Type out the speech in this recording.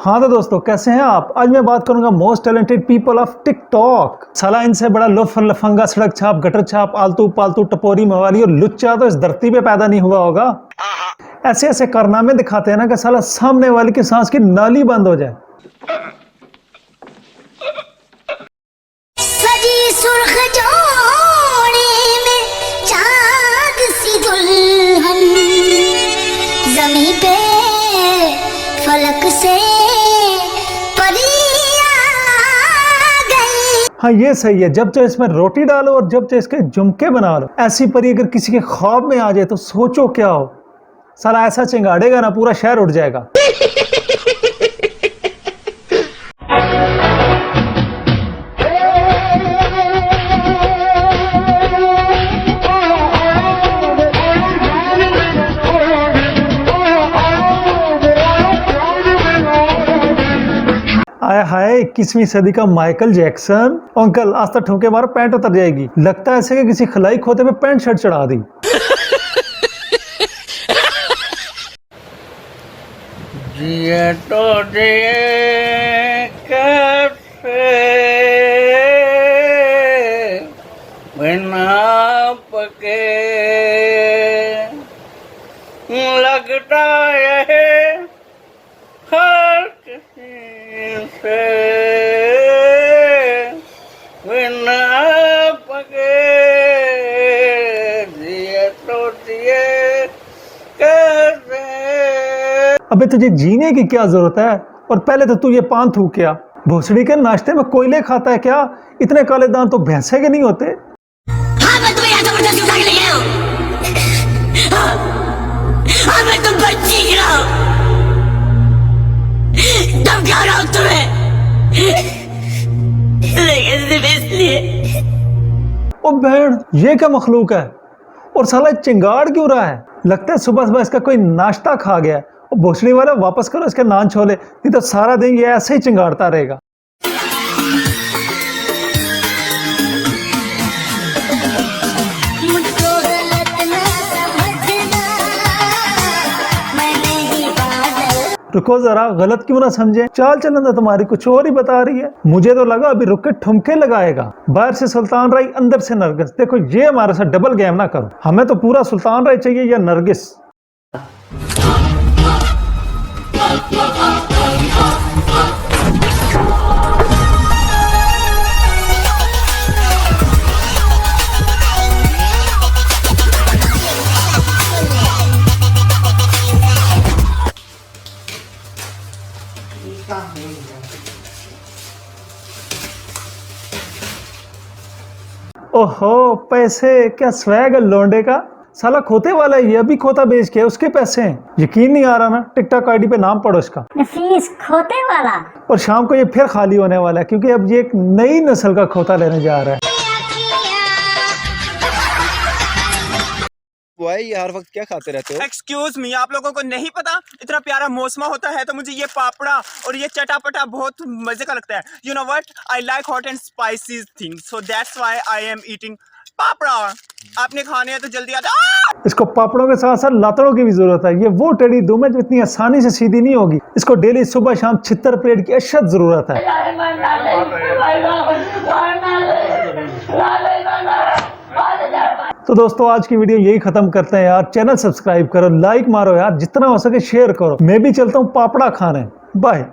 हाँ तो दोस्तों, कैसे हैं आप। आज मैं बात करूंगा most talented people of TikTok. साला इनसे बड़ा लोफर लफंगा सड़क छाप गटर छाप आलतू पालतू टपोरी मवाली और लुच्चा तो इस धरती पे पैदा नहीं हुआ होगा। ऐसे ऐसे कारनामे दिखाते हैं ना कि साला सामने वाले की सांस की नाली बंद हो जाए। सजी सुर्ख जोड़ी में चांद सी दुल्हन, ज़मीं पे फलक से परियां गई। हाँ ये सही है, जब चाहे इसमें रोटी डालो और जब चाहे इसके झुमके बना लो। ऐसी परी अगर किसी के ख्वाब में आ जाए तो सोचो क्या हो। साला ऐसा चिंगाड़ेगा ना पूरा शहर उठ जाएगा। आया हाय 21वीं सदी का माइकल जैक्सन। अंकल आज तक ठोके मारो पैंट उतर जाएगी। लगता है ऐसे कि किसी खिलाई खोते पे पैंट शर्ट चढ़ा दी। जिए तो जिए कैसे बिना पके, लगता है हर किसी से बिना पके, जिए तो जिए कैसे। अबे तुझे जीने की क्या जरूरत है, और पहले तो तू ये पान थूक क्या। भोसड़ी के नाश्ते में कोयले खाता है क्या। इतने काले दांत तो भैंसे के नहीं होते। हाँ मैं तुम्हें यहाँ जबरदस्ती उठा के ले गया हूँ। हाँ मैं तुम पर चीख रहा हूँ, धमका रहा हूँ तुम्हें, लेकिन सिर्फ इसलिए। ओ बहन, ये क्या मखलूक है। और साला चिंगाड़ क्यों रहा है। लगता है सुबह सुबह इसका कोई नाश्ता खा गया है। और भोसड़ी वाला वापस करो इसके नान छोले, नहीं तो सारा दिन ये ऐसे ही चिंगाड़ता रहेगा। मुझको गलत ना समझना, मैं नहीं पागल। रुको जरा, गलत क्यों ना समझे। चाल चलन तो तुम्हारी कुछ और ही बता रही है। मुझे तो लगा अभी रुक के ठुमके लगाएगा। बाहर से सुल्तान राय, अंदर से नरगिस। देखो ये हमारे साथ डबल गेम ना करो। हमें तो पूरा सुल्तान राय चाहिए या नरगिस। ओहो पैसे, क्या स्वैग है लौंडे का। साला खोते वाला है ये, अभी खोता बेच के उसके पैसे हैं। यकीन नहीं आ रहा ना। टिकटॉक आईडी पे नाम पढ़ो इसका, नफीस खोते वाला। और शाम को ये फिर खाली होने वाला है क्योंकि अब ये एक नई नस्ल का खोता लेने जा रहा है। भाई ये हर वक्त क्या खाते रहते हो? एक्सक्यूज मी, आप लोगों को नहीं पता इतना प्यारा मौसमा होता है तो मुझे ये पापड़ा और ये चटापटा बहुत मजे का लगता है। You know what, I like hot and spicy things, so that's why I am eating पापड़ा। आपने खाने हैं तो जल्दी आ जाओ। इसको पापड़ों के साथ साथ लातड़ों की भी जरूरत है। ये वो टेढ़ी दुम है जो इतनी आसानी से सीधी नहीं होगी। इसको डेली सुबह शाम छितर प्लेट की अशद जरूरत है। तो दोस्तों आज की वीडियो यही खत्म करते हैं यार। चैनल सब्सक्राइब करो, लाइक मारो यार, जितना हो सके शेयर करो। मैं भी चलता हूँ पापड़ा खाने। बाय।